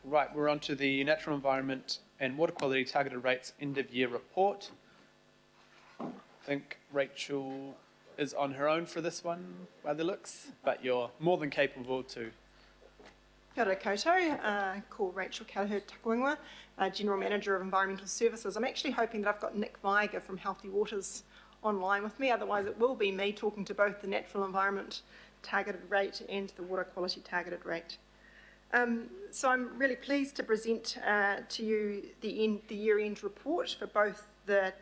Right, we're on to the Natural Environment and Water Quality Targeted Rates End of Year Report. I think Rachel is on her own for this one by the looks, but you're more than capable to. Kia ora koutou, ko Rachel Callagher Takuingwa, General Manager of Environmental Services. I'm actually hoping that I've got Nick Viger from Healthy Waters online with me, otherwise it will be me talking to both the Natural Environment Targeted Rate and the Water Quality Targeted Rate. So I'm really pleased to present to you the year-end report for both the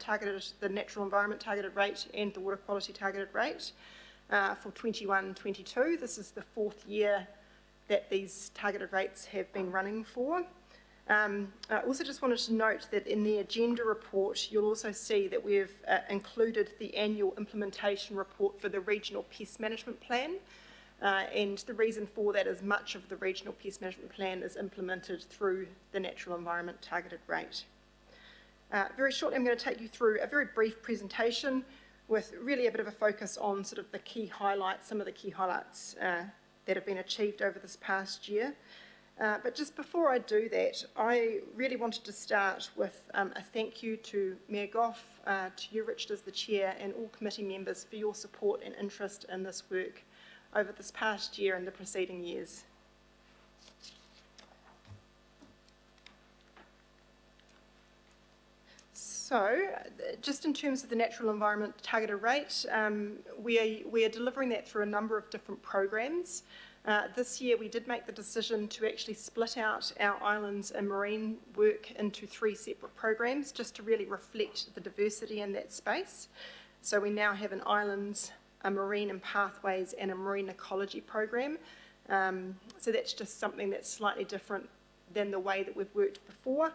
Natural Environment Targeted Rate and the Water Quality Targeted Rate for 21-22. This is the fourth year that these targeted rates have been running for. I also just wanted to note that in the agenda report, you'll also see that we've included the annual implementation report for the Regional Pest Management Plan. And the reason for that is much of the Regional Pest Management Plan is implemented through the Natural Environment Targeted Rate. Very shortly, I'm going to take you through a very brief presentation with really a bit of a focus on sort of the key highlights, some of the key highlights that have been achieved over this past year. But just before I do that, I really wanted to start with a thank you to Mayor Goff, to you, Richard, as the Chair, and all committee members for your support and interest in this work over this past year and the preceding years. So, just in terms of the Natural Environment Targeted Rate, we are delivering that through a number of different programs. This year we did make the decision to actually split out our islands and marine work into 3 separate programs just to really reflect the diversity in that space. So we now have an islands, a marine and pathways and a marine ecology program. So that's just something that's slightly different than the way that we've worked before.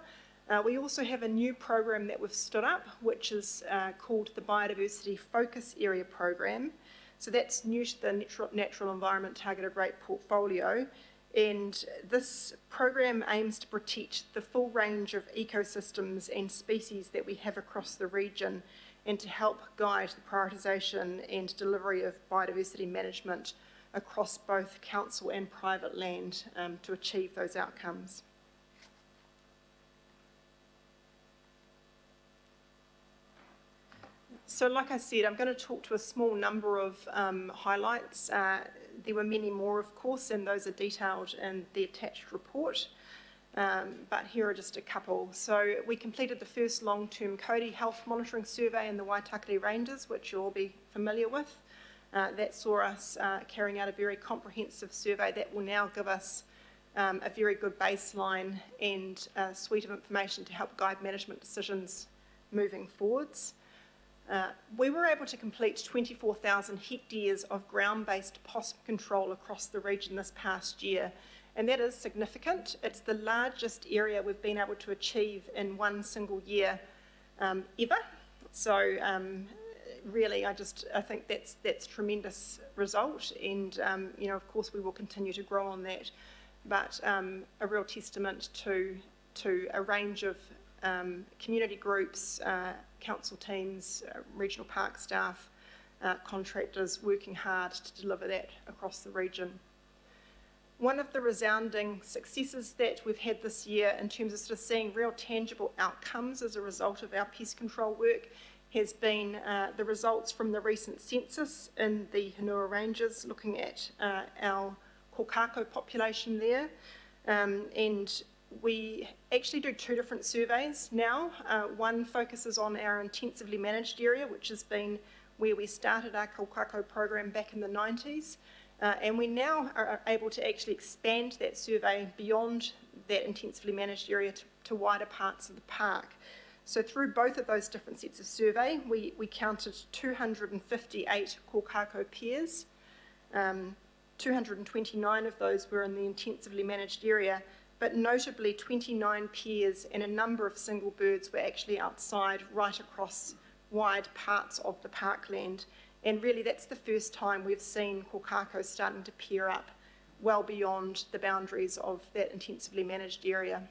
We also have a new program that we've stood up, which is called the Biodiversity Focus Area Program. So that's new to the Natural Environment Targeted Rate portfolio. And this program aims to protect the full range of ecosystems and species that we have across the region and to help guide the prioritisation and delivery of biodiversity management across both council and private land to achieve those outcomes. So like I said, I'm going to talk to a small number of highlights. There were many more, of course, and those are detailed in the attached report. But here are just a couple. So we completed the first long-term Cody health monitoring survey in the Waitakere Ranges, which you'll all be familiar with. That saw us carrying out a very comprehensive survey that will now give us a very good baseline and a suite of information to help guide management decisions moving forwards. We were able to complete 24,000 hectares of ground-based possum control across the region this past year, and that is significant. It's the largest area we've been able to achieve in one single year ever. So really, I think that's a tremendous result, and of course we will continue to grow on that. But a real testament to a range of community groups, council teams, regional park staff, contractors working hard to deliver that across the region. One of the resounding successes that we've had this year in terms of sort of seeing real tangible outcomes as a result of our pest control work has been the results from the recent census in the Hanua Ranges, looking at our kokako population there. And we actually do 2 different surveys now. One focuses on our intensively managed area, which has been where we started our kokako program back in the 90s. And we now are able to actually expand that survey beyond that intensively managed area to wider parts of the park. So through both of those different sets of survey, we counted 258 kokako pairs. 229 of those were in the intensively managed area, but notably 29 pairs and a number of single birds were actually outside right across wide parts of the parkland. And really that's the first time we've seen kokako starting to pair up well beyond the boundaries of that intensively managed area.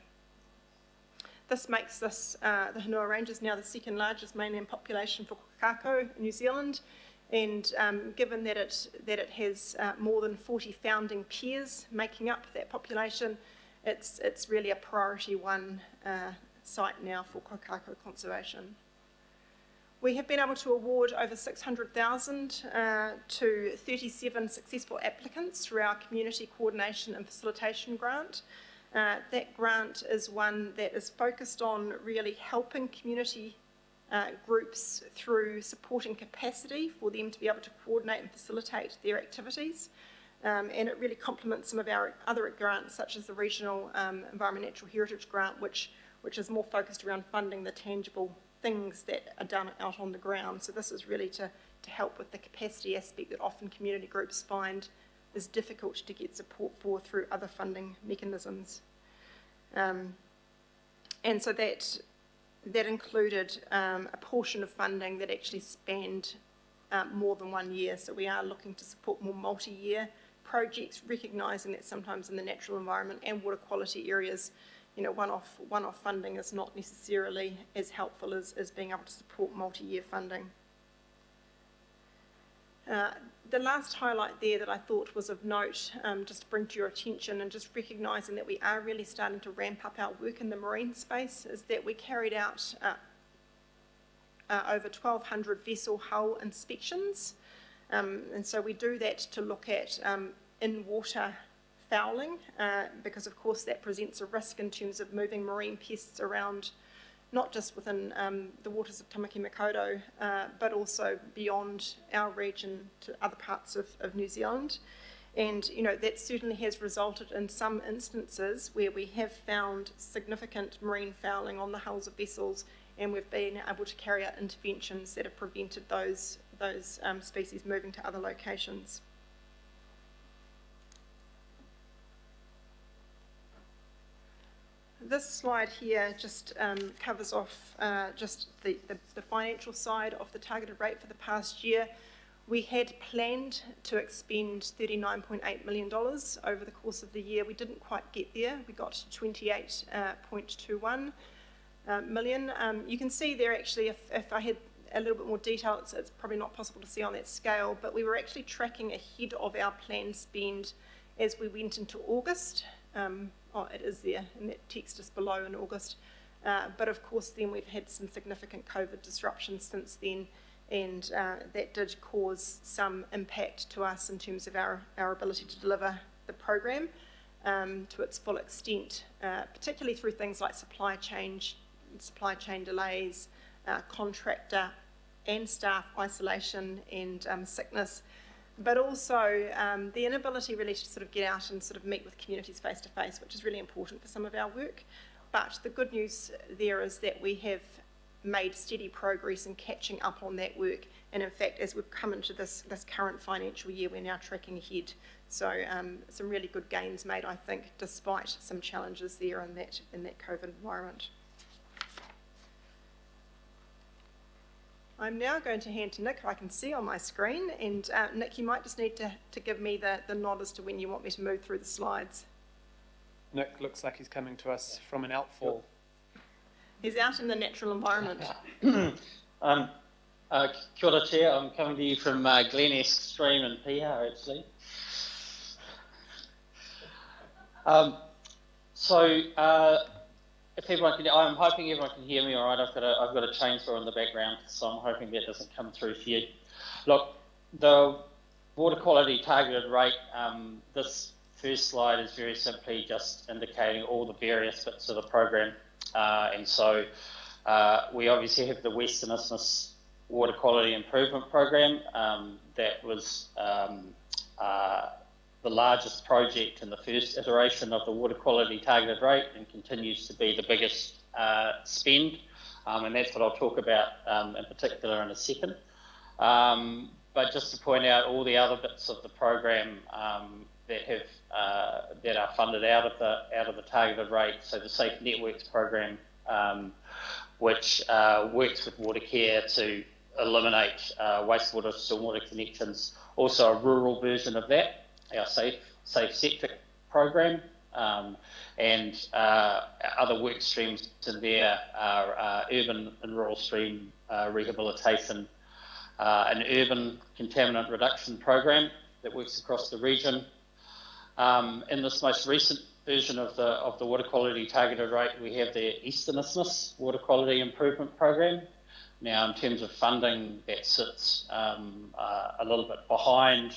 This makes this, the Hanua Ranges, now the second largest mainland population for kokako in New Zealand. And given that it has more than 40 founding pairs making up that population, it's really a priority one site now for kokako conservation. We have been able to award over $600,000 to 37 successful applicants through our Community Coordination and Facilitation Grant. That grant is one that is focused on really helping community groups through supporting capacity for them to be able to coordinate and facilitate their activities. And it really complements some of our other grants, such as the Regional Environment Natural Heritage Grant, which is more focused around funding the tangible things that are done out on the ground. So this is really to help with the capacity aspect that often community groups find is difficult to get support for through other funding mechanisms. And so that included a portion of funding that actually spanned more than 1 year. So we are looking to support more multi-year projects, recognising that sometimes in the natural environment and water quality areas, one-off funding is not necessarily as helpful as being able to support multi-year funding. The last highlight there that I thought was of note, just to bring to your attention and just recognising that we are really starting to ramp up our work in the marine space, is that we carried out over 1,200 vessel hull inspections. And so we do that to look at in-water fouling, because of course that presents a risk in terms of moving marine pests around, not just within the waters of Tamaki Makaurau, but also beyond our region to other parts of New Zealand. And that certainly has resulted in some instances where we have found significant marine fouling on the hulls of vessels, and we've been able to carry out interventions that have prevented those species moving to other locations. This slide here just covers off just the financial side of the targeted rate for the past year. We had planned to expend $39.8 million over the course of the year. We didn't quite get there. We got to 28.21 million. You can see there actually, if I had a little bit more detail, it's probably not possible to see on that scale, but we were actually tracking ahead of our planned spend as we went into August. It is there, and that text is below in August. But of course then we've had some significant COVID disruptions since then, and that did cause some impact to us in terms of our ability to deliver the program to its full extent, particularly through things like supply chain delays, contractor and staff isolation and sickness, but also the inability really to sort of get out and sort of meet with communities face to face, which is really important for some of our work. But the good news there is that we have made steady progress in catching up on that work, and in fact as we've come into this current financial year, we're now tracking ahead. So some really good gains made, I think, despite some challenges there in that COVID environment. I'm now going to hand to Nick, who I can see on my screen, and Nick, you might just need to give me the nod as to when you want me to move through the slides. Nick looks like he's coming to us from an outfall. He's out in the natural environment. Kia ora, Chair. I'm coming to you from Glen Esk Stream in Piha, actually. If everyone can, I'm hoping everyone can hear me all right. I've got a chainsaw in the background, so I'm hoping that doesn't come through for you. Look, the water quality targeted rate, this first slide is very simply just indicating all the various bits of the program. And so we obviously have the Western Isthmus Water Quality Improvement Program. That was the largest project in the first iteration of the water quality targeted rate and continues to be the biggest spend. And that's what I'll talk about in particular in a second. But just to point out all the other bits of the program that are funded out of the targeted rate. So the Safe Networks program, which works with water care to eliminate wastewater stormwater connections. Also a rural version of that, our Safe Septic program, and other work streams in there are urban and rural stream rehabilitation, an urban contaminant reduction program that works across the region. In this most recent version of the water quality targeted rate, we have the Eastern Isthmus Water Quality Improvement Program. Now, in terms of funding, that sits a little bit behind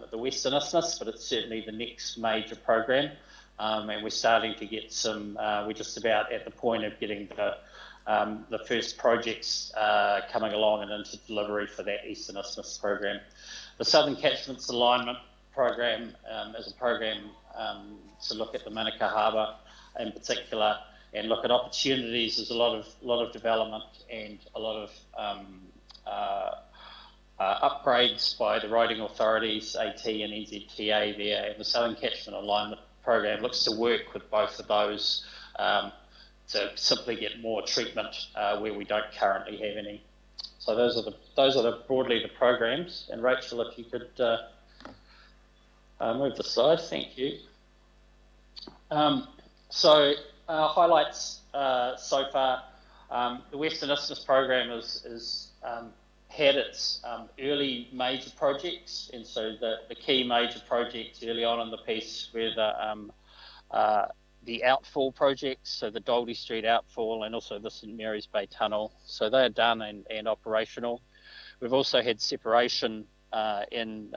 the Western Isthmus, but it's certainly the next major program. And we're starting to get some, we're just about at the point of getting the first projects coming along and into delivery for that Eastern Isthmus program. The Southern Catchments Alignment Program is a program to look at the Manukau Harbour in particular and look at opportunities. There's a lot of development and a lot of upgrades by the riding authorities, AT and NZTA there, and the Southern Catchment Alignment Program looks to work with both of those to simply get more treatment where we don't currently have any. So those are broadly the programs. And Rachel, if you could move the slide, thank you. Highlights so far. The Western Isthmus program is had its early major projects, and so the key major projects early on in the piece were the outfall projects, so the Daldy Street outfall and also the St Mary's Bay Tunnel. So they are done and operational. We've also had separation in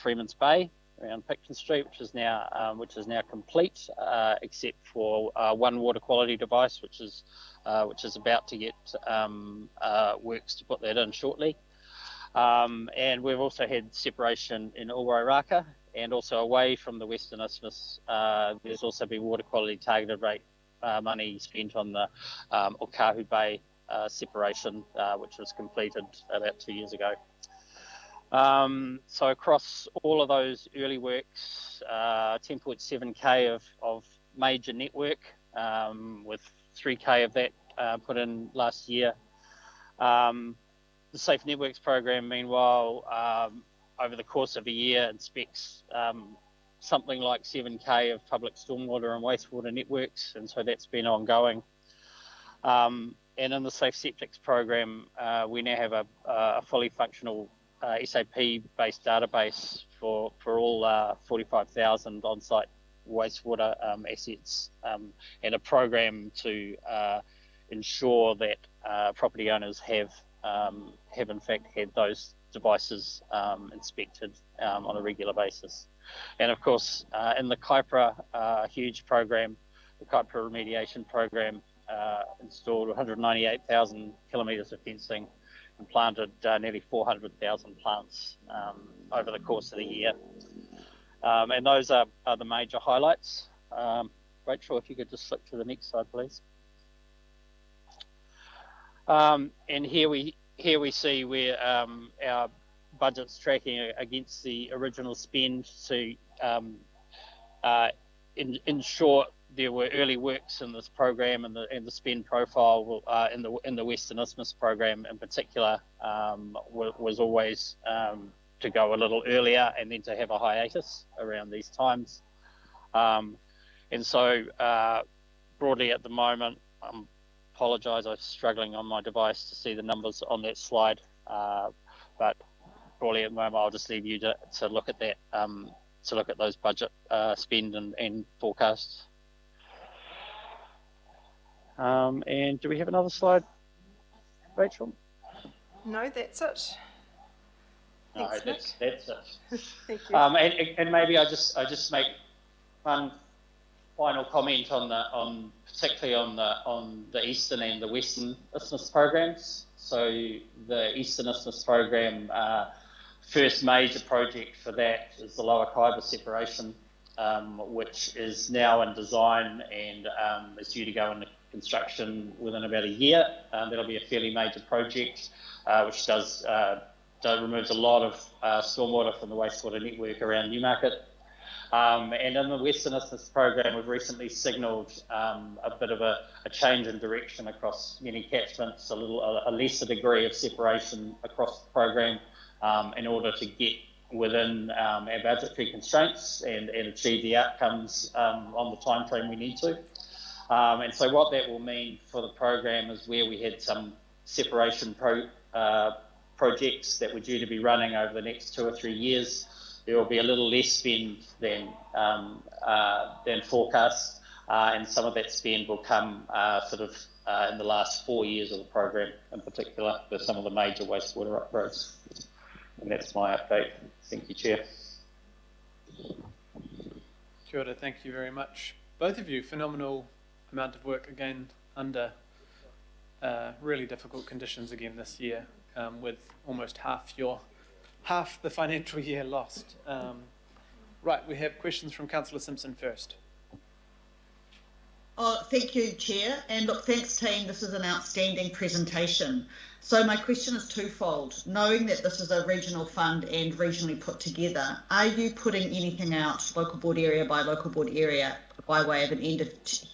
Freeman's Bay around Picton Street, which is now complete, except for one water quality device, which is about to get works to put that in shortly. And we've also had separation in Ulwairaka, and also away from the Western Isthmus, there's also been water quality targeted rate money spent on the Okahu Bay separation, which was completed about 2 years ago. So across all of those early works, 10.7k of major network, with 3k of that put in last year. The Safe Networks program, meanwhile, over the course of a year, inspects something like 7k of public stormwater and wastewater networks, and so that's been ongoing. And in the Safe Septics program, we now have a fully functional SAP-based database for all 45,000 on-site wastewater assets, and a program to ensure that property owners have in fact had those devices inspected on a regular basis. And of course, in the Kaipara huge program, the Kaipara remediation program, installed 198,000 kilometres of fencing and planted nearly 400,000 plants over the course of the year. And those are the major highlights. Rachel, if you could just flick to the next slide, please. And here we see where our budget's tracking against the original spend. So in short, there were early works in this program, and the spend profile in the Western Isthmus program in particular was always to go a little earlier and then to have a hiatus around these times. And so broadly at the moment, apologise, I'm struggling on my device to see the numbers on that slide, but broadly at the moment I'll just leave you to look at that, to look at those budget spend and forecasts. And do we have another slide, Rachel? No, that's it. Thanks, no, Nick. that's it. Thank you. And maybe I just make one final comment particularly on the Eastern and the Western Isthmus programs. So the Eastern Isthmus program, first major project for that is the Lower Kaiba separation, which is now in design and is due to go into construction within about a year. That'll be a fairly major project, which removes a lot of stormwater from the wastewater network around Newmarket. And in the Western Isthmus program, we've recently signalled a bit of a change in direction across many catchments, a lesser degree of separation across the program in order to get within our budgetary constraints and achieve the outcomes on the time frame we need to. And so what that will mean for the program is where we had some separation projects that were due to be running over the next 2 or 3 years, there will be a little less spend than forecast, and some of that spend will come in the last 4 years of the program, in particular, with some of the major wastewater upgrades. And that's my update. Thank you, Chair. Kia ora, thank you very much. Both of you, phenomenal amount of work again under really difficult conditions again this year, with almost half the financial year lost. Right, we have questions from Councillor Simpson first. Oh, thank you, Chair. And look, thanks, team. This is an outstanding presentation. So my question is twofold. Knowing that this is a regional fund and regionally put together, are you putting anything out local board area by local board area by way of an end of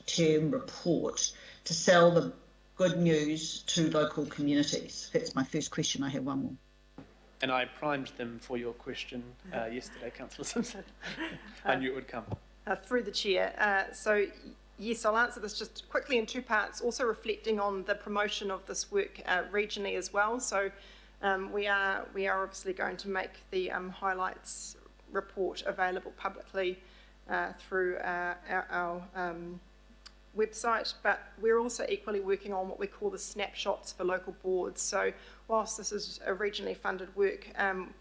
term report to sell the good news to local communities? That's my first question. I have one more. And I primed them for your question yesterday, Councillor Simpson. I knew it would come. Through the chair. So yes, I'll answer this just quickly in two parts, also reflecting on the promotion of this work regionally as well. So we are obviously going to make the highlights report available publicly through our website, but we're also equally working on what we call the snapshots for local boards. So whilst this is a regionally funded work,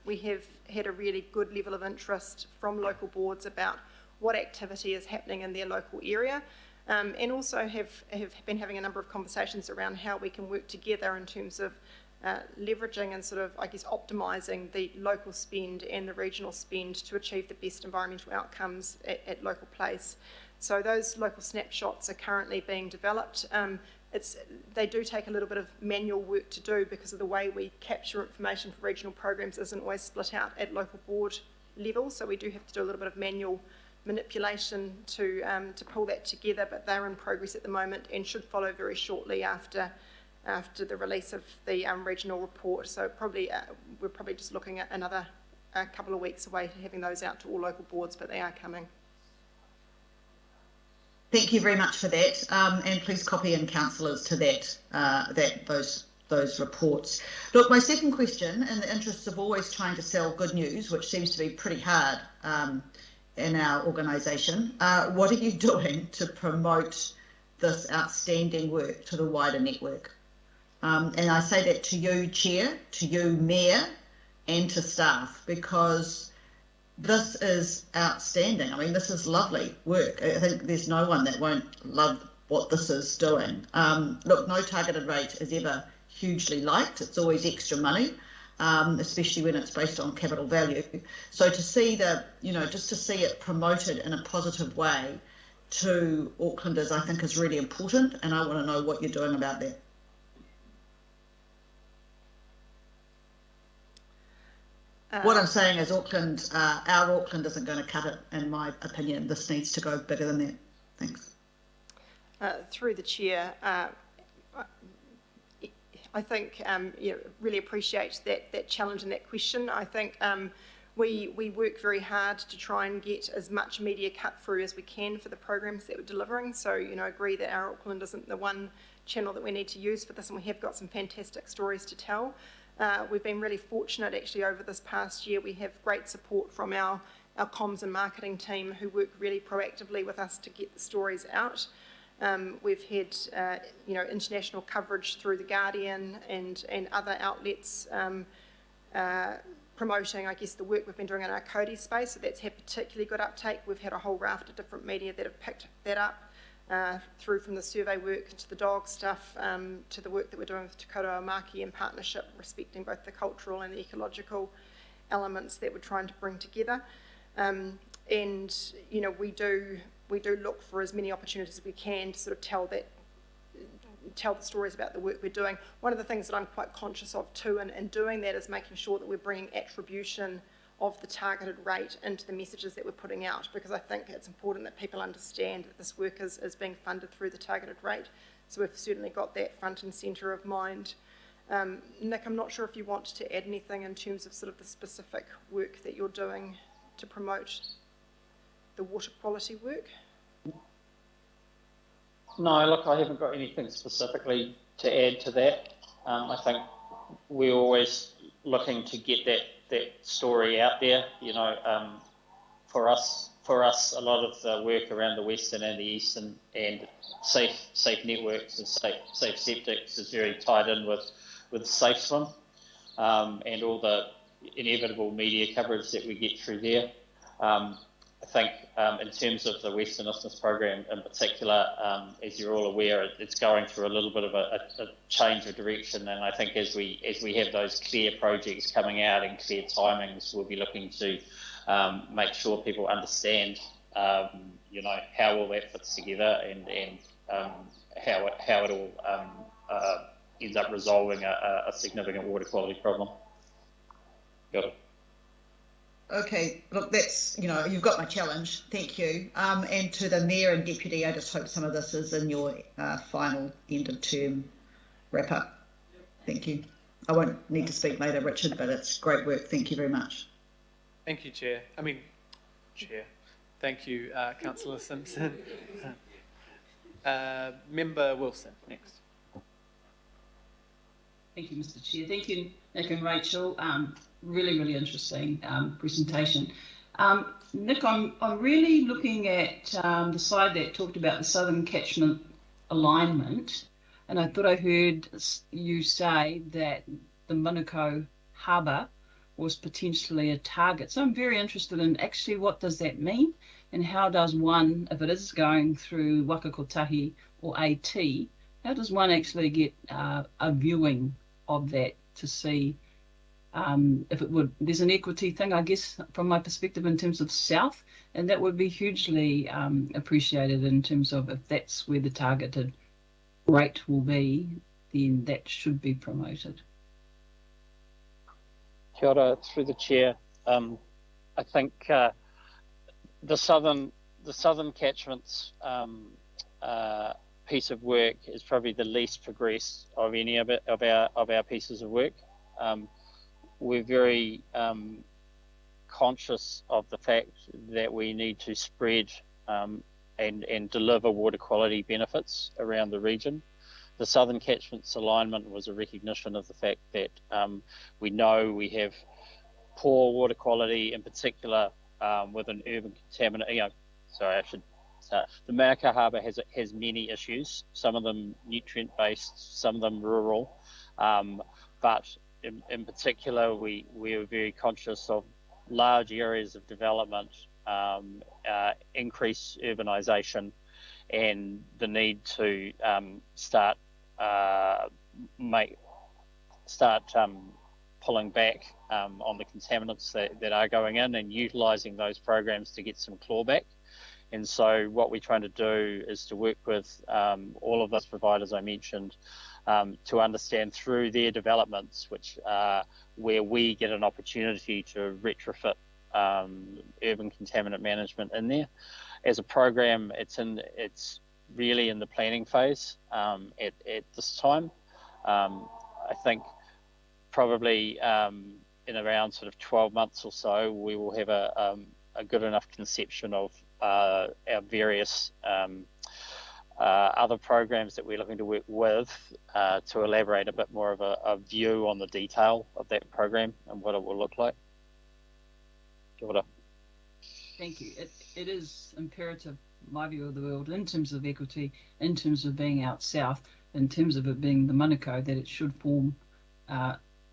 we have had a really good level of interest from local boards about what activity is happening in their local area, and also have been having a number of conversations around how we can work together in terms of leveraging and sort of, I guess, optimising the local spend and the regional spend to achieve the best environmental outcomes at local place. So those local snapshots are currently being developed. They do take a little bit of manual work to do because of the way we capture information for regional programs isn't always split out at local board level. So we do have to do a little bit of manual manipulation to pull that together, but they're in progress at the moment and should follow very shortly after the release of the regional report. So we're probably just looking at another couple of weeks away to having those out to all local boards, but they are coming. Thank you very much for that, and please copy in councillors to those reports. Look, my second question, in the interests of always trying to sell good news, which seems to be pretty hard in our organisation, what are you doing to promote this outstanding work to the wider network? And I say that to you, Chair, to you, Mayor, and to staff, because this is outstanding. I mean, this is lovely work. I think there's no one that won't love what this is doing. Look, no targeted rate is ever hugely liked. It's always extra money, especially when it's based on capital value. So to see just to see it promoted in a positive way to Aucklanders, I think is really important, and I want to know what you're doing about that. What I'm saying is Auckland, our Auckland isn't going to cut it, in my opinion. This needs to go bigger than that. Thanks. Through the chair, I think really appreciate that challenge and that question. I think we work very hard to try and get as much media cut through as we can for the programs that we're delivering. So, agree that our Auckland isn't the one channel that we need to use for this, and we have got some fantastic stories to tell. We've been really fortunate actually over this past year. We have great support from our comms and marketing team who work really proactively with us to get the stories out. We've had international coverage through The Guardian and other outlets promoting, I guess, the work we've been doing in our Cody space, so that's had particularly good uptake. We've had a whole raft of different media that have picked that up. Through from the survey work to the dog stuff, to the work that we're doing with Te Koro Maki in partnership, respecting both the cultural and the ecological elements that we're trying to bring together. And we do look for as many opportunities as we can to sort of tell the stories about the work we're doing. One of the things that I'm quite conscious of too in doing that is making sure that we're bringing attribution of the targeted rate into the messages that we're putting out, because I think it's important that people understand that this work is being funded through the targeted rate. So we've certainly got that front and centre of mind. Nick, I'm not sure if you want to add anything in terms of sort of the specific work that you're doing to promote the water quality work. No, look, I haven't got anything specifically to add to that. I think we're always looking to get that story out there. For us, a lot of the work around the western and the eastern and safe networks and safe septics is very tied in with Safe Swim, and all the inevitable media coverage that we get through there. I think in terms of the Western Isthmus program in particular, as you're all aware, it's going through a little bit of a change of direction, and I think as we have those clear projects coming out and clear timings, we'll be looking to make sure people understand, how all that fits together and how it all ends up resolving a significant water quality problem. Got it. Okay, look, that's, you've got my challenge. Thank you. And to the Mayor and Deputy, I just hope some of this is in your final end of term wrap up. Thank you. I won't need to speak later, Richard, but it's great work. Thank you very much. Thank you, Chair. Chair. Thank you, Councillor Simpson. Member Wilson, next. Thank you, Mr. Chair. Thank you, Nick and Rachel. Really, really interesting presentation. Nick, I'm really looking at the slide that talked about the southern catchment alignment, and I thought I heard you say that the Manukau Harbour was potentially a target. So I'm very interested in actually what does that mean, and how does one, if it is going through Wakakotahi or AT, how does one actually get a viewing of that to see if it would, there's an equity thing, I guess, from my perspective in terms of south, and that would be hugely appreciated in terms of if that's where the targeted rate will be, then that should be promoted. Kia ora, through the chair. I think the southern catchments piece of work is probably the least progressed of any of our pieces of work. We're very conscious of the fact that we need to spread and deliver water quality benefits around the region. The Southern Catchments alignment was a recognition of the fact that we know we have poor water quality, in particular with an urban contaminant. The Manukau Harbour has many issues, some of them nutrient-based, some of them rural, but in particular, we are very conscious of large areas of development, increased urbanisation, and the need to start pulling back on the contaminants that are going in and utilising those programs to get some clawback. And so what we're trying to do is to work with all of those providers I mentioned to understand through their developments, which where we get an opportunity to retrofit urban contaminant management in there. As a program, it's really in the planning phase at this time. I think probably in around sort of 12 months or so, we will have a good enough conception of our various other programs that we're looking to work with to elaborate a bit more of a view on the detail of that program and what it will look like. Kia ora. Thank you. It is imperative, my view of the world, in terms of equity, in terms of being out south, in terms of it being the Manukau, that it should form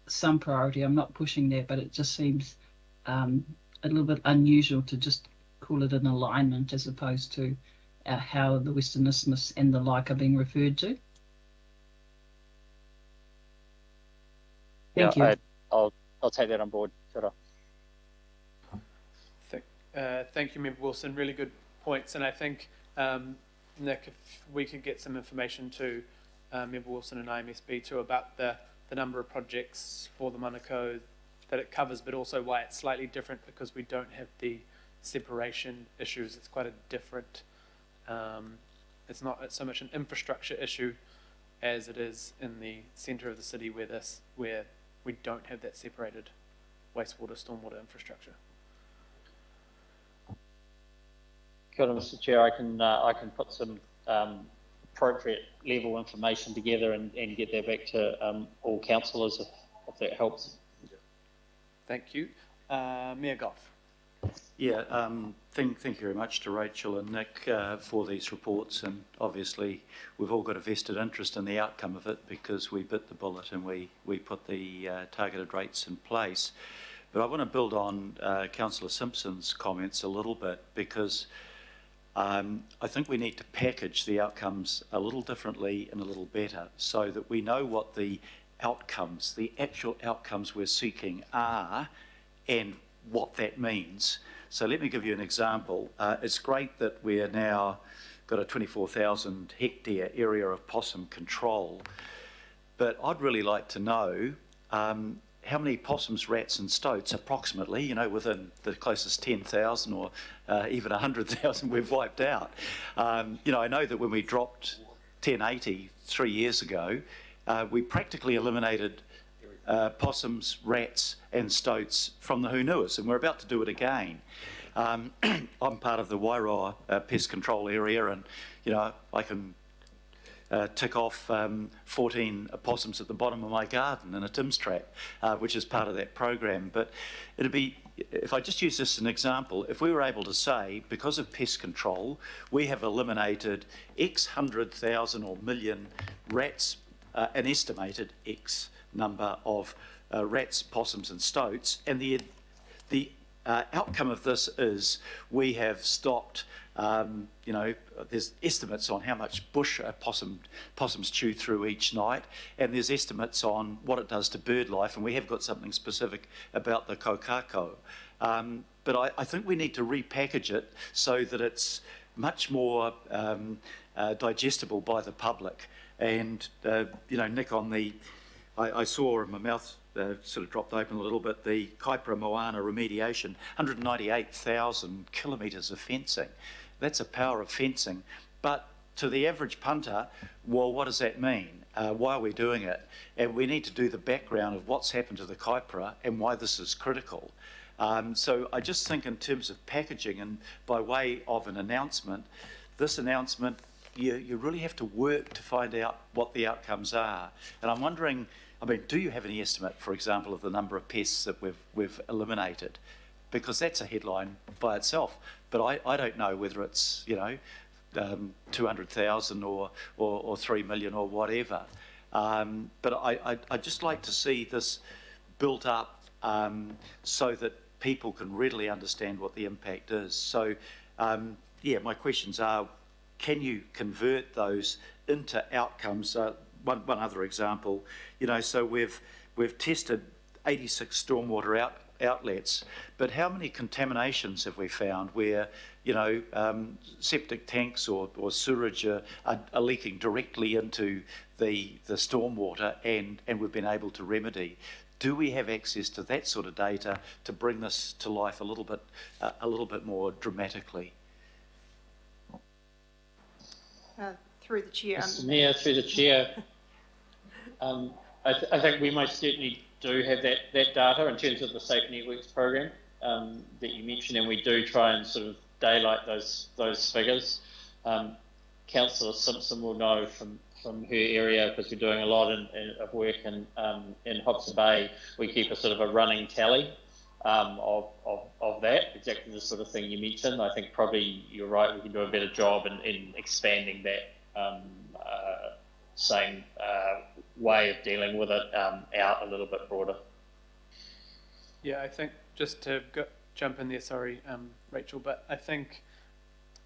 some priority. I'm not pushing that, but it just seems a little bit unusual to just call it an alignment as opposed to how the Western Isthmus and the like are being referred to. Thank you. I'll take that on board. Kia ora. Thank you, Member Wilson. Really good points. And I think, Nick, if we could get some information to Member Wilson and IMSB too about the number of projects for the Manukau that it covers, but also why it's slightly different because we don't have the separation issues. It's quite a different, it's not so much an infrastructure issue as it is in the centre of the city where we don't have that separated wastewater, stormwater infrastructure. Kia ora, Mr. Chair. I can put some appropriate level information together and get that back to all councillors if that helps. Thank you. Mayor Goff. Yeah, thank you very much to Rachel and Nick for these reports, and obviously we've all got a vested interest in the outcome of it because we bit the bullet and we put the targeted rates in place. But I want to build on Councillor Simpson's comments a little bit because I think we need to package the outcomes a little differently and a little better so that we know what the outcomes, the actual outcomes we're seeking are and what that means. So let me give you an example. It's great that we're now got a 24,000 hectare area of possum control, but I'd really like to know how many possums, rats and stoats approximately, you know, within the closest 10,000 or even 100,000 we've wiped out. You know, I know that when we dropped 1080 3 years ago, we practically eliminated possums, rats and stoats from the Hunuas, and we're about to do it again. I'm part of the Wairoa pest control area, and you know, I can tick off 14 opossums at the bottom of my garden in a Tim's trap, which is part of that program. But it'd be, if I just use this as an example, if we were able to say, because of pest control, we have eliminated X 100,000 or million rats, an estimated X number of rats, possums and stoats, and the outcome of this is we have stopped, you know, there's estimates on how much bush possums chew through each night, and there's estimates on what it does to bird life, and we have got something specific about the kokako. But I think we need to repackage it so that it's much more digestible by the public. And, you know, Nick, on the, I saw in my mouth sort of dropped open a little bit, the Kaipara Moana remediation, 198,000 kilometres of fencing. That's a power of fencing. But to the average punter, well, what does that mean? Why are we doing it? And we need to do the background of what's happened to the Kaipara and why this is critical. So I just think in terms of packaging and by way of an announcement, this announcement, you really have to work to find out what the outcomes are. And I'm wondering, I mean, do you have any estimate, for example, of the number of pests that we've eliminated? Because that's a headline by itself. But I don't know whether it's, you know, 200,000 or 3 million or whatever. But I'd just like to see this built up so that people can readily understand what the impact is. So, yeah, my questions are, can you convert those into outcomes? One other example, you know, so we've tested 86 stormwater outlets, but how many contaminations have we found where, you know, septic tanks or sewerage are leaking directly into the stormwater and we've been able to remedy? Do we have access to that sort of data to bring this to life a little bit more dramatically? Through the chair. Mr. Mayor, through the chair, I think we most certainly do have that data in terms of the Safe Networks program that you mentioned, and we do try and sort of daylight those figures. Councillor Simpson will know from her area, because we're doing a lot of work in Hobson Bay. We keep a sort of a running tally of that, exactly the sort of thing you mentioned. I think probably you're right, we can do a better job in expanding that same way of dealing with it out a little bit broader. Yeah, I think just to jump in there, sorry, Rachel, but I think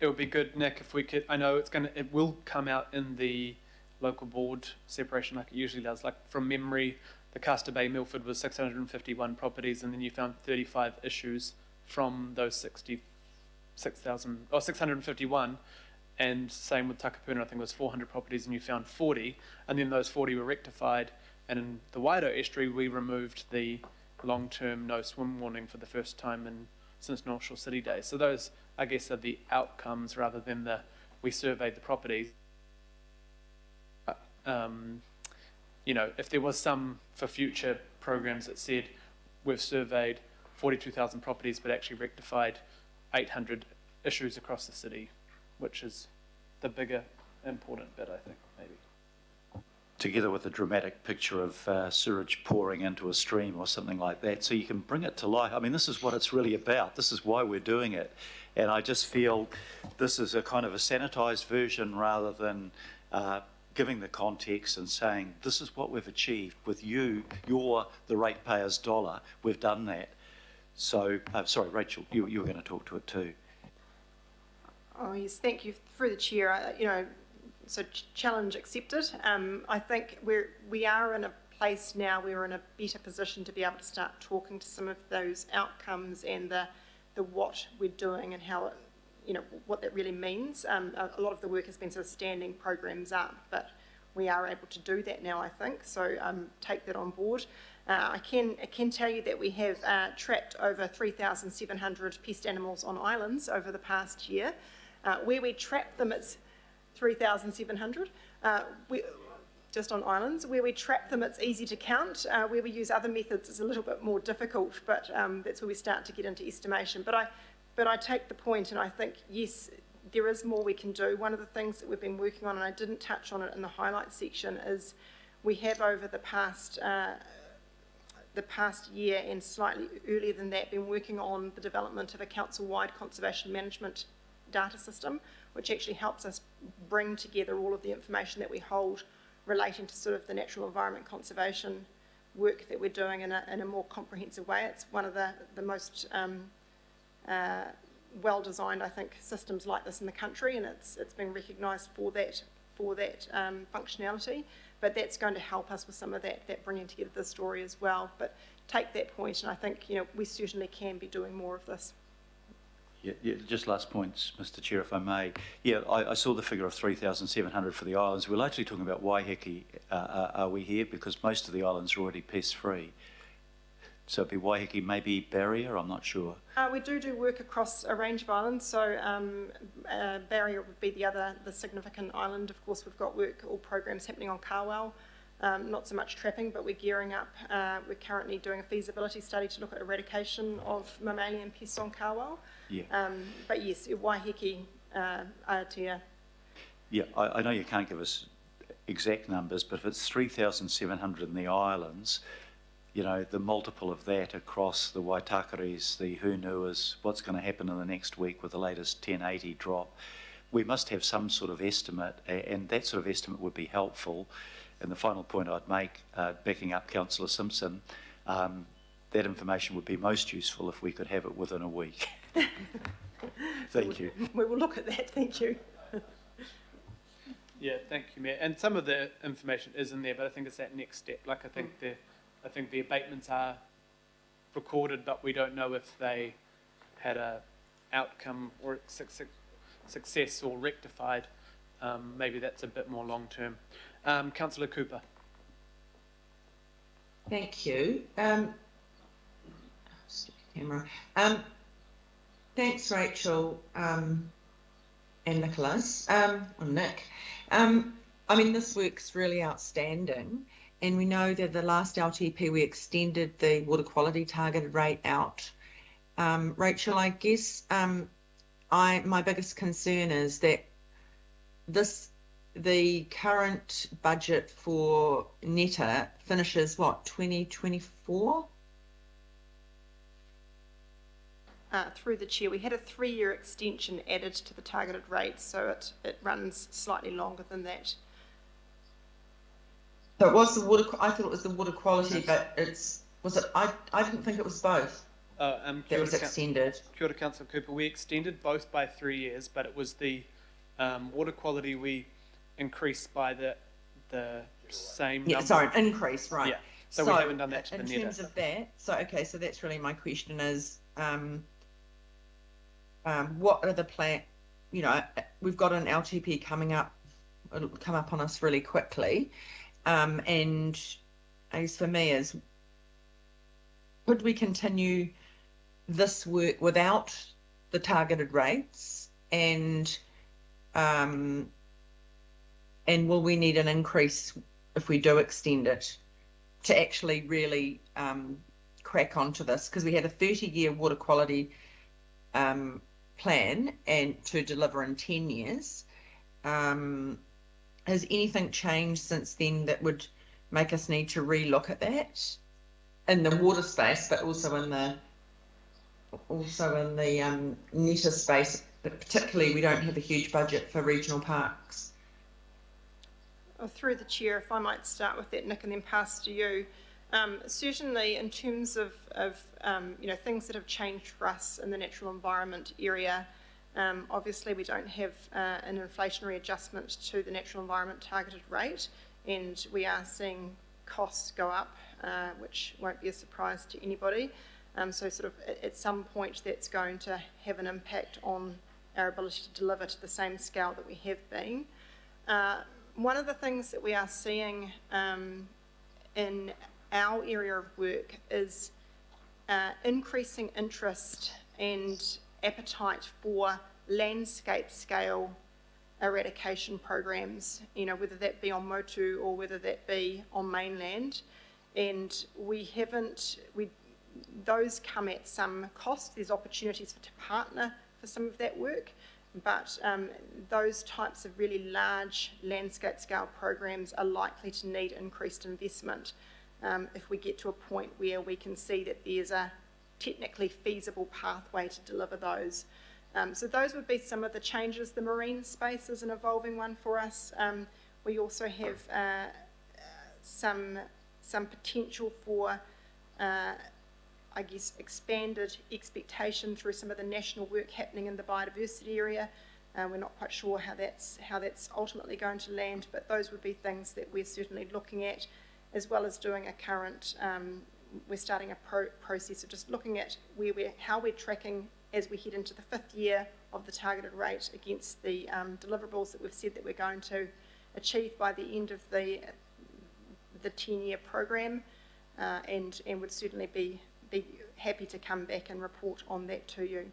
it would be good, Nick, if we could, I know it will come out in the local board separation like it usually does. Like from memory, the Castor Bay Milford was 651 properties, and then you found 35 issues from those 651, and same with Takapuna, I think it was 400 properties, and you found 40, and then those 40 were rectified. And in the Wairoa estuary, we removed the long-term no swim warning for the first time since North Shore City Days. So those, I guess, are the outcomes rather than we surveyed the properties. You know, if there was some for future programs that said we've surveyed 42,000 properties but actually rectified 800 issues across the city, which is the bigger important bit, I think, maybe. together with a dramatic picture of sewage pouring into a stream or something like that, so you can bring it to life. I mean, this is what it's really about. This is why we're doing it. And I just feel this is a kind of a sanitised version rather than giving the context and saying, this is what we've achieved with you, you're the ratepayer's dollar, we've done that. So, sorry, Rachel, you were going to talk to it too. Oh yes, thank you. Through the chair, so challenge accepted. I think we are in a place now, we're in a better position to be able to start talking to some of those outcomes and the what we're doing and how it, what that really means. A lot of the work has been sort of standing programs up, but we are able to do that now, I think. So take that on board. I can tell you that we have trapped over 3,700 pest animals on islands over the past year. Where we trap them, it's 3,700. Just on islands. Where we trap them, it's easy to count. Where we use other methods, it's a little bit more difficult, but that's where we start to get into estimation. But I take the point, and I think, yes, there is more we can do. One of the things that we've been working on, and I didn't touch on it in the highlights section, is we have over the past year and slightly earlier than that been working on the development of a council-wide conservation management data system, which actually helps us bring together all of the information that we hold relating to sort of the natural environment conservation work that we're doing in a more comprehensive way. It's one of the most well-designed, I think, systems like this in the country, and it's been recognised for that functionality. But that's going to help us with some of that bringing together the story as well. But take that point, and I think we certainly can be doing more of this. Yeah, just last points, Mr. Chair, if I may. Yeah, I saw the figure of 3,700 for the islands. We're largely talking about Waiheke, are we here? Because most of the islands are already pest-free. So it'd be Waiheke, maybe Barrier, I'm not sure. We do work across a range of islands, so Barrier would be the significant island. Of course, we've got work or programs happening on Carwell. Not so much trapping, but we're gearing up. We're currently doing a feasibility study to look at eradication of mammalian pests on Carwell. Yeah. But yes, Waiheke, Aotea. Yeah, I know you can't give us exact numbers, but if it's 3,700 in the islands, the multiple of that across the Waitakaris, the Hunuas, what's going to happen in the next week with the latest 1080 drop, we must have some sort of estimate, and that sort of estimate would be helpful. And the final point I'd make, backing up Councillor Simpson, that information would be most useful if we could have it within a week. Thank you. We will look at that, thank you. Yeah, thank you, Mayor. And some of the information is in there, but I think it's that next step. Like I think the abatements are recorded, but we don't know if they had a outcome or success or rectified. Maybe that's a bit more long term. Councillor Cooper. Thank you. Camera. Thanks, Rachel and Nicholas, or Nick. I mean, this work's really outstanding, and we know that the last LTP we extended the water quality targeted rate out. Rachel, I guess my biggest concern is that the current budget for NETA finishes, 2024? Through the chair, we had a 3-year extension added to the targeted rate, so it runs slightly longer than that. So it was the water. I thought it was the water quality, but was it? I didn't think it was both. That was extended. Kia ora, Councillor Cooper. We extended both by 3 years, but it was the water quality we increased by the same number. Yeah, sorry, increase, right. Yeah, so we haven't done that to the NETA. In terms of that, so that's really my question is, what are the plan? We've got an LTP coming up. It'll come up on us really quickly, and I guess for me is, could we continue this work without the targeted rates, and will we need an increase if we do extend it to actually really crack onto this? Because we had a 30-year water quality plan and to deliver in 10 years. has anything changed since then that would make us need to re-look at that in the water space, but also in the netter space? But particularly, we don't have a huge budget for regional parks. Through the chair, if I might start with that, Nick, and then pass to you. Certainly, in terms of things that have changed for us in the natural environment area, obviously we don't have an inflationary adjustment to the natural environment targeted rate, and we are seeing costs go up, which won't be a surprise to anybody. So sort of at some point that's going to have an impact on our ability to deliver to the same scale that we have been. One of the things that we are seeing in our area of work is increasing interest and appetite for landscape scale eradication programs, whether that be on motu or whether that be on mainland. And those come at some cost. There's opportunities to partner for some of that work, but those types of really large landscape scale programs are likely to need increased investment if we get to a point where we can see that there's a technically feasible pathway to deliver those. So those would be some of the changes. The marine space is an evolving one for us. We also have some potential for expanded expectation through some of the national work happening in the biodiversity area. We're not quite sure how that's ultimately going to land, but those would be things that we're certainly looking at, as well as doing we're starting a process of just looking at how we're tracking as we head into the 5th year of the targeted rate against the deliverables that we've said that we're going to achieve by the end of the 10-year program, and would certainly be happy to come back and report on that to you.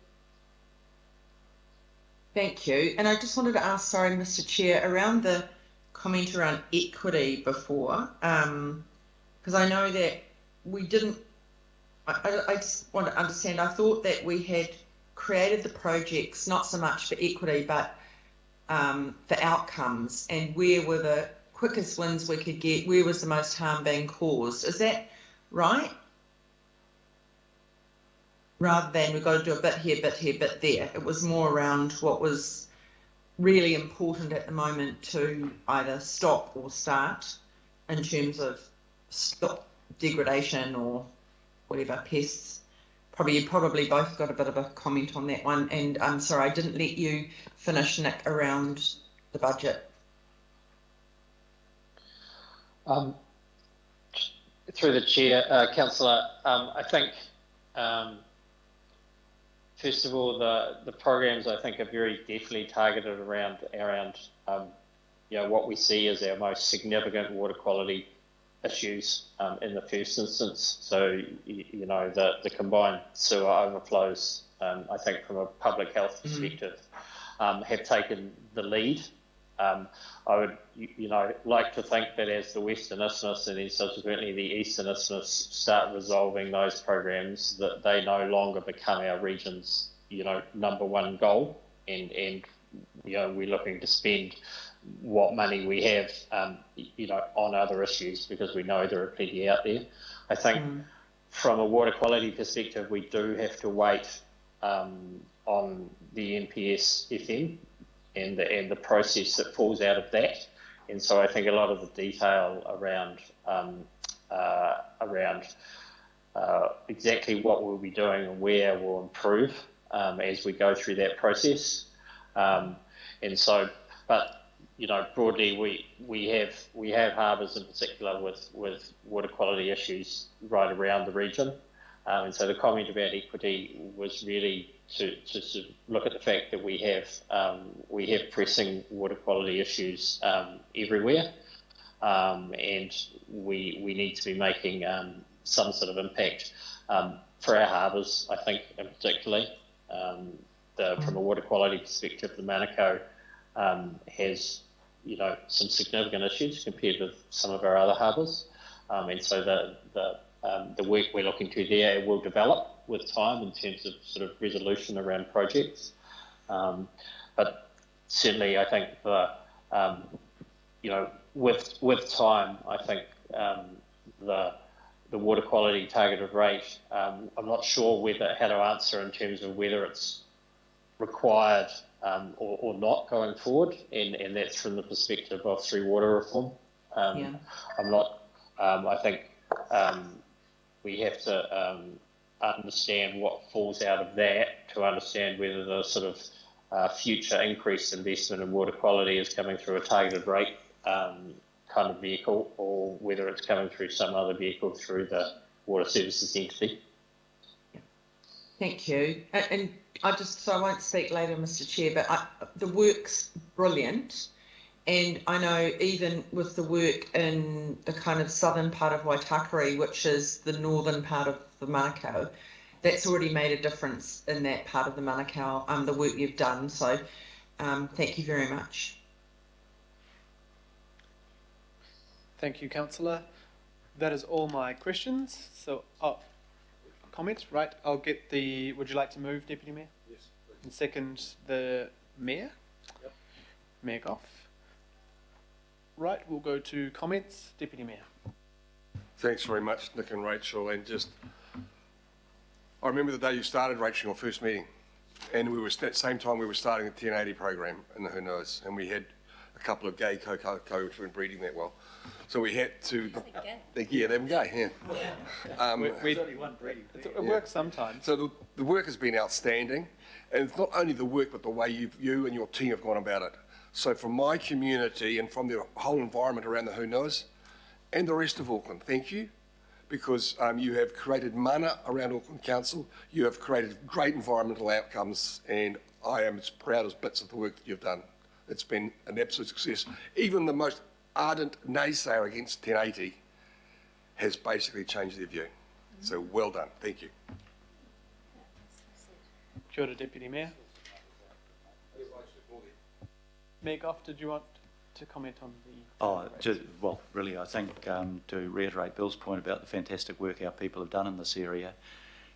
Thank you. And I just wanted to ask, sorry, Mr. Chair, around the comment around equity before, because I know that we didn't, I just want to understand, I thought that we had created the projects not so much for equity, but for outcomes, and where were the quickest wins we could get, where was the most harm being caused. Is that right? Rather than we've got to do a bit here, bit here, bit there. It was more around what was really important at the moment to either stop or start in terms of stop degradation or whatever, pests. You probably both got a bit of a comment on that one. And I'm sorry, I didn't let you finish, Nick, around the budget. Through the chair, Councillor, I think first of all, the programs I think are very definitely targeted around what we see as our most significant water quality issues in the first instance. So the combined sewer overflows, I think from a public health perspective, have taken the lead. I would like to think that as the Western Isthmus and then subsequently the Eastern Isthmus start resolving those programs, that they no longer become our region's number one goal, and we're looking to spend what money we have on other issues, because we know there are plenty out there. I think from a water quality perspective, we do have to wait on the NPS FM and the process that falls out of that. And so I think a lot of the detail around exactly what we'll be doing and where we'll improve as we go through that process. And so, but broadly, we have harbours in particular with water quality issues right around the region. And so the comment about equity was really to sort of look at the fact that we have pressing water quality issues everywhere, and we need to be making some sort of impact for our harbours. I think, in particular, from a water quality perspective, the Manukau has some significant issues compared with some of our other harbours, and so the work we're looking to there will develop with time in terms of sort of resolution around projects. But certainly I think with time, I think the water quality targeted rate, I'm not sure how to answer in terms of whether it's required or not going forward, and that's from the perspective of through water reform. I'm not. I think we have to understand what falls out of that to understand whether the sort of future increased investment in water quality is coming through a targeted rate kind of vehicle, or whether it's coming through some other vehicle through the water services entity. Thank you. And so I won't speak later, Mr. Chair, but the work's brilliant. And I know even with the work in the kind of southern part of Waitakere, which is the northern part of the Manukau, that's already made a difference in that part of the Manukau, the work you've done. So thank you very much. Thank you, Councillor. That is all my questions. So, comments, right? I'll get the, would you like to move, Deputy Mayor? Yes, please. And second, the Mayor? Yep. Mayor Goff. Right, we'll go to comments. Deputy Mayor. Thanks very much, Nick and Rachel. And I remember the day you started, Rachel, your first meeting. And we were, at the same time, we were starting a 1080 program in the Hunuas. And we had a couple of gay kokoko which weren't breeding that well. So we had to... Yeah, they were gay, yeah. There's only one breeding. It works sometimes. So the work has been outstanding. And it's not only the work, but the way you and your team have gone about it. So from my community and from the whole environment around the Hunuas and the rest of Auckland, thank you. Because you have created mana around Auckland Council. You have created great environmental outcomes. And I am as proud as bits of the work that you've done. It's been an absolute success. Even the most ardent naysayer against 1080 has basically changed their view. So well done. Thank you. Kia ora, Deputy Mayor. Mayor Goff, did you want to comment on the... Well, really, I think to reiterate Bill's point about the fantastic work our people have done in this area,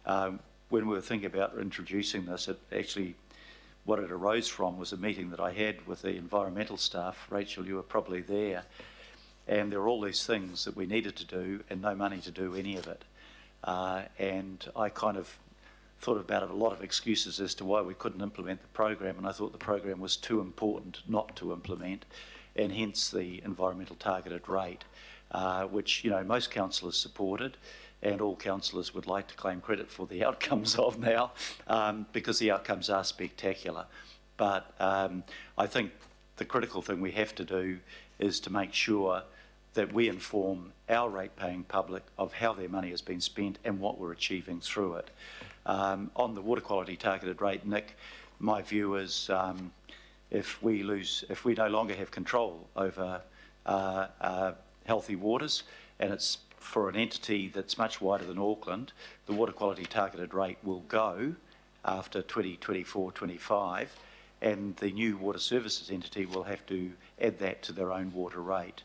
when we were thinking about introducing this, it actually, what it arose from was a meeting that I had with the environmental staff. Rachel, you were probably there. And there were all these things that we needed to do and no money to do any of it. And I kind of thought about it, a lot of excuses as to why we couldn't implement the program, and I thought the program was too important not to implement, and hence the environmental targeted rate, which most councillors supported, and all councillors would like to claim credit for the outcomes of now, because the outcomes are spectacular. But I think the critical thing we have to do is to make sure that we inform our rate-paying public of how their money has been spent and what we're achieving through it. On the water quality targeted rate, Nick, my view is if we no longer have control over healthy waters, and it's for an entity that's much wider than Auckland, the water quality targeted rate will go after 2024-25, and the new water services entity will have to add that to their own water rate,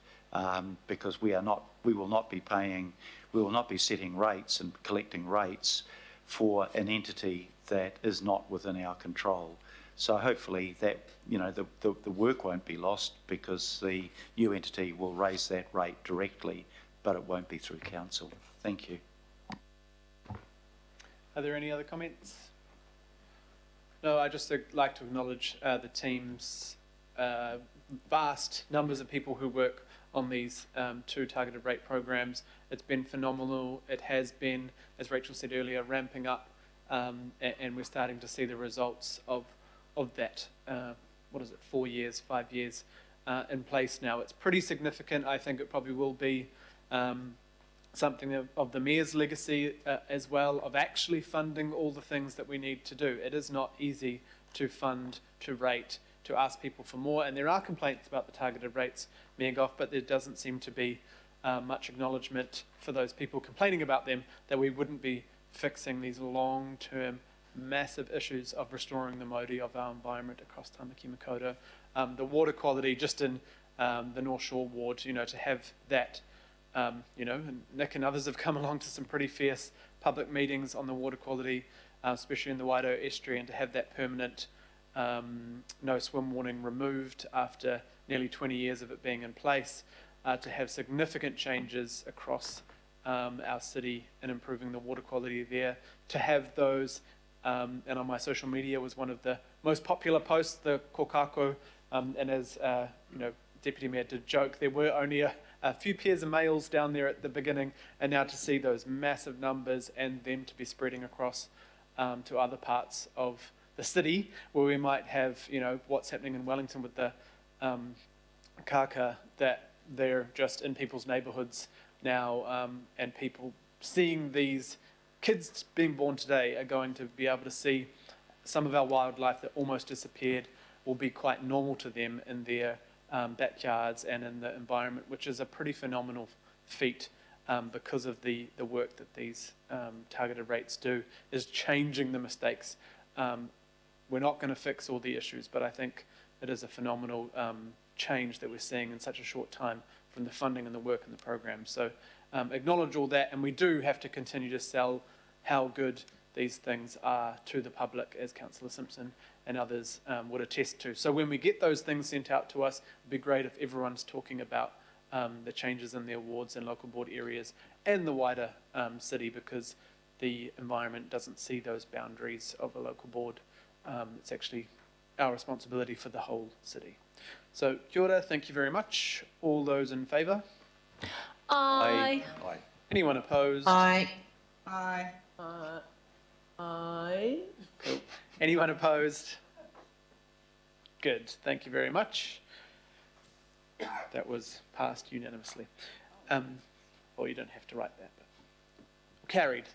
because we will not be setting rates and collecting rates for an entity that is not within our control. So hopefully that the work won't be lost, because the new entity will raise that rate directly, but it won't be through council. Thank you. Are there any other comments? No, I'd just like to acknowledge the team's vast numbers of people who work on these two targeted rate programs. It's been phenomenal. It has been, as Rachel said earlier, ramping up, and we're starting to see the results of that. 4 years, 5 years in place now. It's pretty significant. I think it probably will be something of the Mayor's legacy as well, of actually funding all the things that we need to do. It is not easy to fund, to rate, to ask people for more, and there are complaints about the targeted rates, Mayor Goff, but there doesn't seem to be much acknowledgement for those people complaining about them, that we wouldn't be fixing these long-term massive issues of restoring the Māori of our environment across Tāmaki Makaurau. The water quality just in the North Shore ward, to have that, and Nick and others have come along to some pretty fierce public meetings on the water quality, especially in the Wairau estuary, and to have that permanent no swim warning removed after nearly 20 years of it being in place, to have significant changes across our city in improving the water quality there, to have those, and on my social media was one of the most popular posts, the kokako, and as Deputy Mayor did joke, there were only a few pairs of males down there at the beginning, and now to see those massive numbers and them to be spreading across to other parts of the city, where we might have, what's happening in Wellington with the kaka, that they're just in people's neighbourhoods now, and people seeing these kids being born today are going to be able to see some of our wildlife that almost disappeared will be quite normal to them in their backyards and in the environment, which is a pretty phenomenal feat because of the work that these targeted rates do, is changing the mistakes. We're not going to fix all the issues, but I think it is a phenomenal change that we're seeing in such a short time from the funding and the work and the program. So acknowledge all that, and we do have to continue to sell how good these things are to the public, as Councillor Simpson and others would attest to. So when we get those things sent out to us, it'd be great if everyone's talking about the changes in the awards and local board areas and the wider city, because the environment doesn't see those boundaries of a local board. It's actually our responsibility for the whole city. So, kia ora, thank you very much. All those in favour? Aye. Aye. Anyone opposed? Aye. Aye. Cool. Anyone opposed? Good, thank you very much. That was passed unanimously. Well, you don't have to write that, but carried.